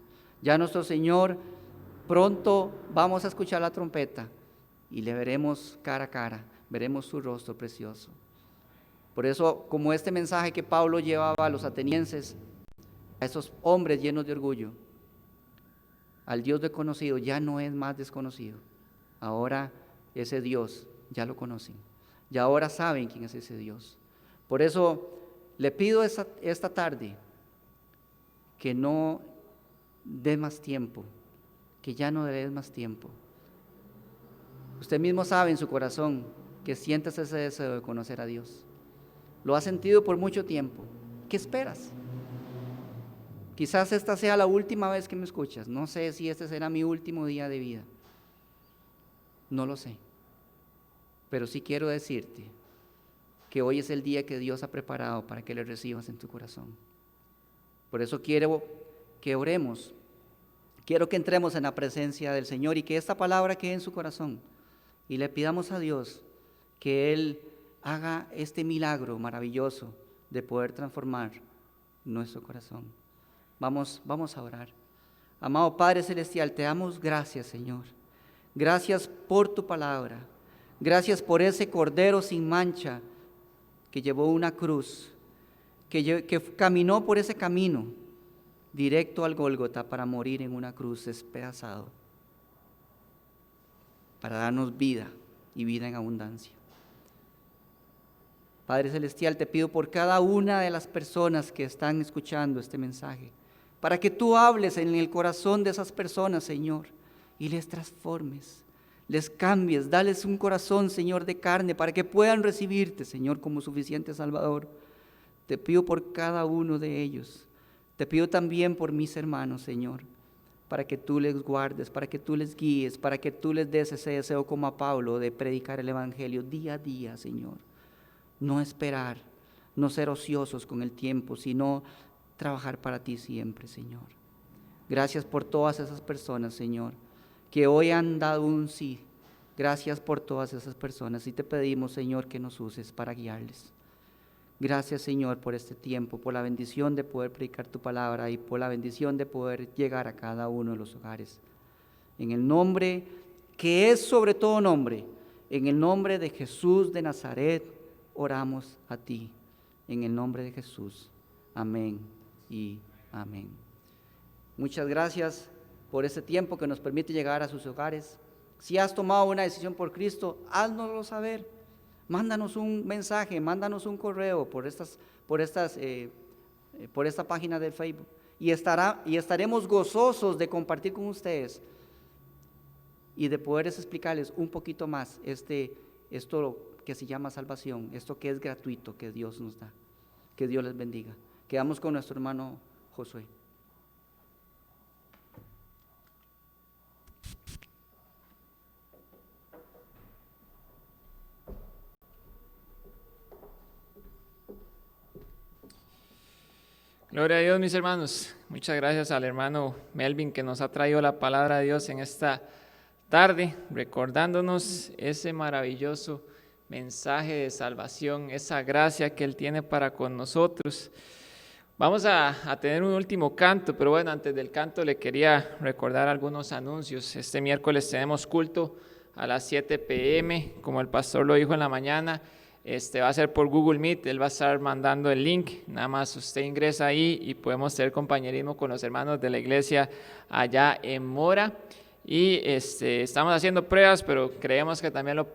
Ya nuestro Señor pronto vamos a escuchar la trompeta y le veremos cara a cara, veremos su rostro precioso. Por eso, como este mensaje que Pablo llevaba a los atenienses, a esos hombres llenos de orgullo, al Dios desconocido ya no es más desconocido. Ahora ese Dios ya lo conocen, ya ahora saben quién es ese Dios. Por eso le pido esta tarde que no dé más tiempo, que ya no le des más tiempo. Usted mismo sabe en su corazón que sientes ese deseo de conocer a Dios. Lo has sentido por mucho tiempo. ¿Qué esperas? Quizás esta sea la última vez que me escuchas. No sé si este será mi último día de vida. No lo sé. Pero sí quiero decirte que hoy es el día que Dios ha preparado para que le recibas en tu corazón. Por eso quiero que oremos. Quiero que entremos en la presencia del Señor y que esta palabra quede en su corazón. Y le pidamos a Dios que Él haga este milagro maravilloso de poder transformar nuestro corazón. Vamos a orar. Amado Padre Celestial, te damos gracias, Señor. Gracias por tu palabra. Gracias por ese Cordero sin mancha que llevó una cruz, que caminó por ese camino directo al Gólgota para morir en una cruz despedazado, para darnos vida y vida en abundancia. Padre Celestial, te pido por cada una de las personas que están escuchando este mensaje, para que tú hables en el corazón de esas personas, Señor, y les transformes, les cambies, dales un corazón, Señor, de carne, para que puedan recibirte, Señor, como suficiente Salvador. Te pido por cada uno de ellos. Te pido también por mis hermanos, Señor, para que tú les guardes, para que tú les guíes, para que tú les des ese deseo como a Pablo de predicar el Evangelio día a día, Señor. No esperar, no ser ociosos con el tiempo, sino trabajar para ti siempre, Señor. Gracias por todas esas personas, Señor, que hoy han dado un sí. Gracias por todas esas personas y te pedimos, Señor, que nos uses para guiarles. Gracias, Señor, por este tiempo, por la bendición de poder predicar tu palabra y por la bendición de poder llegar a cada uno de los hogares. En el nombre que es sobre todo nombre, en el nombre de Jesús de Nazaret, oramos a ti, en el nombre de Jesús. Amén y amén. Muchas gracias por este tiempo que nos permite llegar a sus hogares. Si has tomado una decisión por Cristo, háznoslo saber. Mándanos un mensaje, mándanos un correo por esta página de Facebook y estaremos gozosos de compartir con ustedes y de poderles explicarles un poquito más esto que se llama salvación, esto que es gratuito que Dios nos da. Que Dios les bendiga. Quedamos con nuestro hermano Josué. Gloria a Dios, mis hermanos. Muchas gracias al hermano Melvin que nos ha traído la palabra de Dios en esta tarde, recordándonos ese maravilloso mensaje de salvación, esa gracia que Él tiene para con nosotros. Vamos a tener un último canto, pero bueno, antes del canto le quería recordar algunos anuncios. Este miércoles tenemos culto a las 7 p.m., como el pastor lo dijo en la mañana. Va a ser por Google Meet, él va a estar mandando el link, nada más usted ingresa ahí y podemos tener compañerismo con los hermanos de la iglesia allá en Mora. Y estamos haciendo pruebas, pero creemos que también lo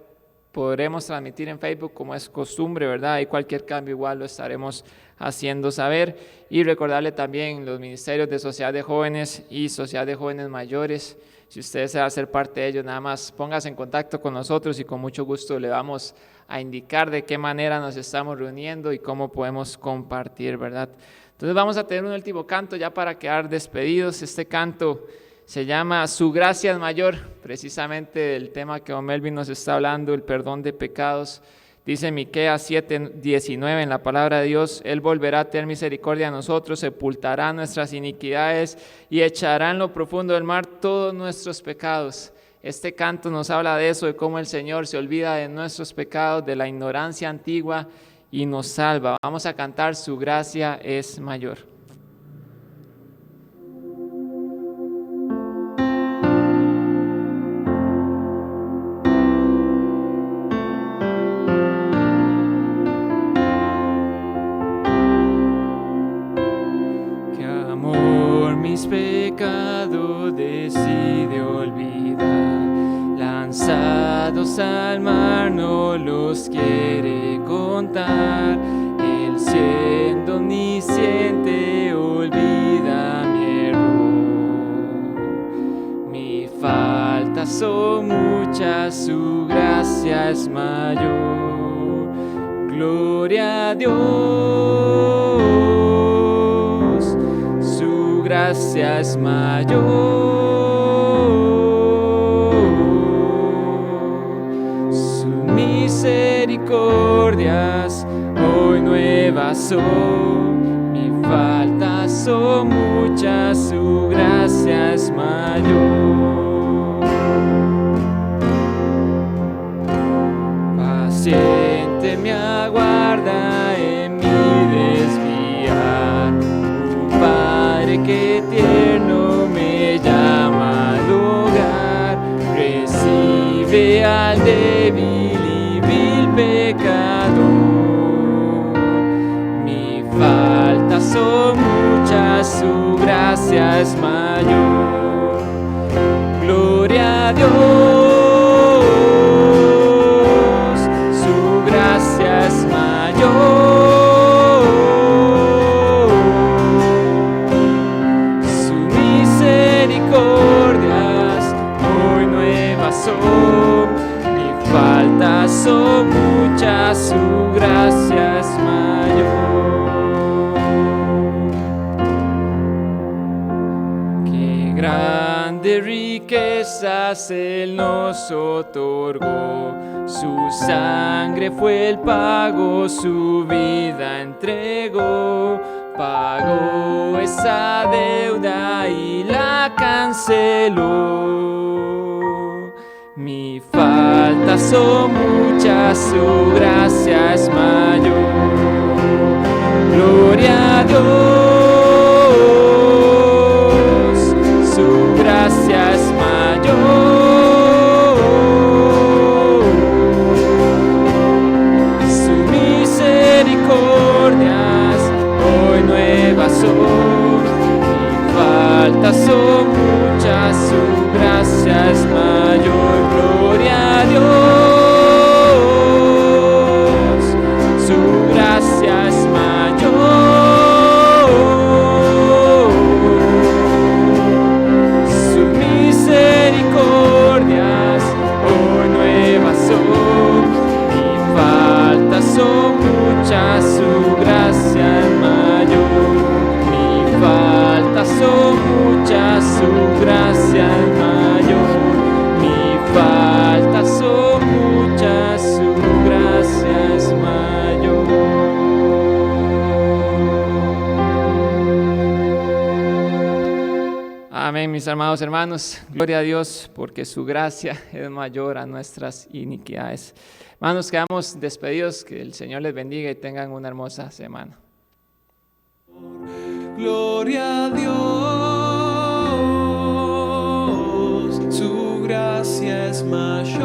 podremos transmitir en Facebook como es costumbre, ¿verdad? Y cualquier cambio igual lo estaremos haciendo saber. Y recordarle también los ministerios de Sociedad de Jóvenes y Sociedad de Jóvenes Mayores. Si usted desea ser parte de ellos, nada más póngase en contacto con nosotros y con mucho gusto le vamos a indicar de qué manera nos estamos reuniendo y cómo podemos compartir, ¿verdad? Entonces vamos a tener un último canto ya para quedar despedidos. Este canto Se llama Su gracia es mayor, precisamente el tema que don Melvin nos está hablando, el perdón de pecados. Dice Miqueas 7:19 en la palabra de Dios: Él volverá a tener misericordia de nosotros, sepultará nuestras iniquidades y echará en lo profundo del mar todos nuestros pecados. Este canto nos habla de eso, de cómo el Señor se olvida de nuestros pecados, de la ignorancia antigua y nos salva. Vamos a cantar Su gracia es mayor. Mis pecados decide olvidar, lanzados al mar no los quiere contar. Él siendo omnisciente olvida mi error. Mi faltas son muchas, su gracia es mayor. Gloria a Dios. Gracia es mayor, sus misericordias hoy nuevas son, mis faltas son muchas, su gracia es mayor. Paciente me aguarda en mi desviar, que tierno me llama al hogar, recibe al débil y vil pecador. Mi faltas son muchas, su gracia es mayor. Gloria a Dios, su gracia es mayor. Hoy nuevas son, mis faltas son muchas, su gracia es mayor. Qué grandes riquezas Él nos otorgó, su sangre fue el pago, su vida entregó. Pagó esa deuda y la canceló. Mis faltas son muchas, su gracia es mayor. Gloria a Dios, su gracia es mayor. Sus misericordias hoy nuevas son, mis faltas son muchas, su gracia es mayor. Gloria a Dios, su gracia es mayor. Sus misericordias hoy nuevas son, mis faltas son muchas, su gracia es mayor. Mis faltas son muchas, su gracia es mayor. Mis faltas son muchas, su gracia es mayor. Amén, mis amados hermanos. Gloria a Dios, porque su gracia es mayor a nuestras iniquidades. Hermanos, quedamos despedidos. Que el Señor les bendiga y tengan una hermosa semana. Gloria a Dios, su gracia es mayor,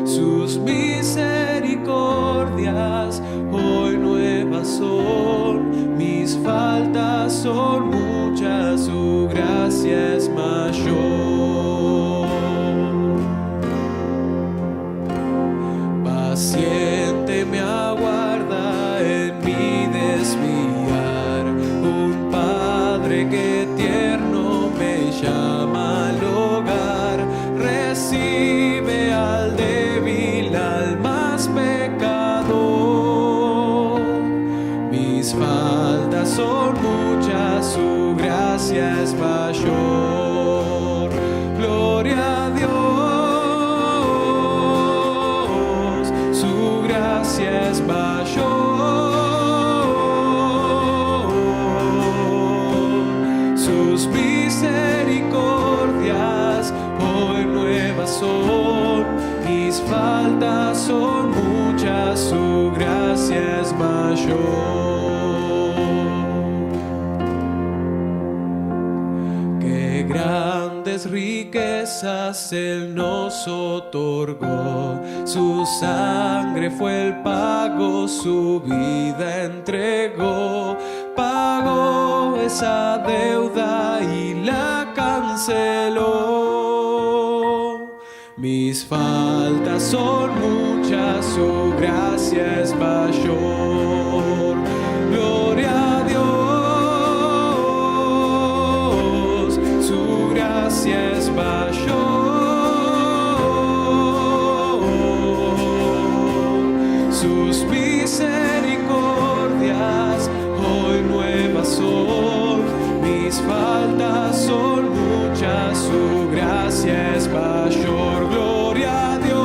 sus misericordias hoy nuevas son, mis faltas son muchas, su gracia es mayor. Paciente me aguarda en mi desviar, un Padre que tierno me llama al hogar, recibe al débil, al más pecador. Mi mis faltas son muchas, su gracia es mayor. Gloria a Dios, su gracia es mayor. Sus misericordias hoy nuevas son, mis faltas son muchas, su gracia es mayor. Qué grandes riquezas Él nos otorgó, su sangre fue el pago, su vida entregó, pagó esa deuda y la canceló. Mis faltas son muchas, su gracia es mayor. Gloria a Dios, su gracia es mayor. Sus misericordias hoy nuevas son, mis faltas son muchas, su gracia es mayor. Gloria a Dios,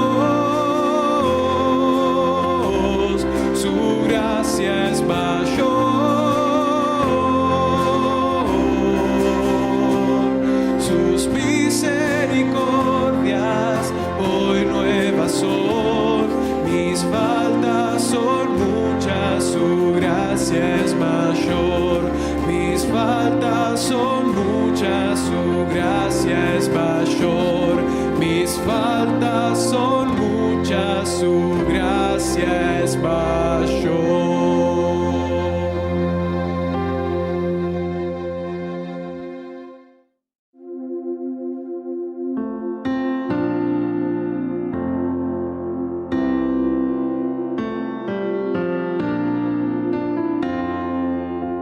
su gracia es mayor. Sus misericordias hoy nuevas son, mis faltas son muchas, su gracia es mayor. Mis faltas son muchas, su gracia es mayor. Mis faltas son muchas, su gracia es mayor.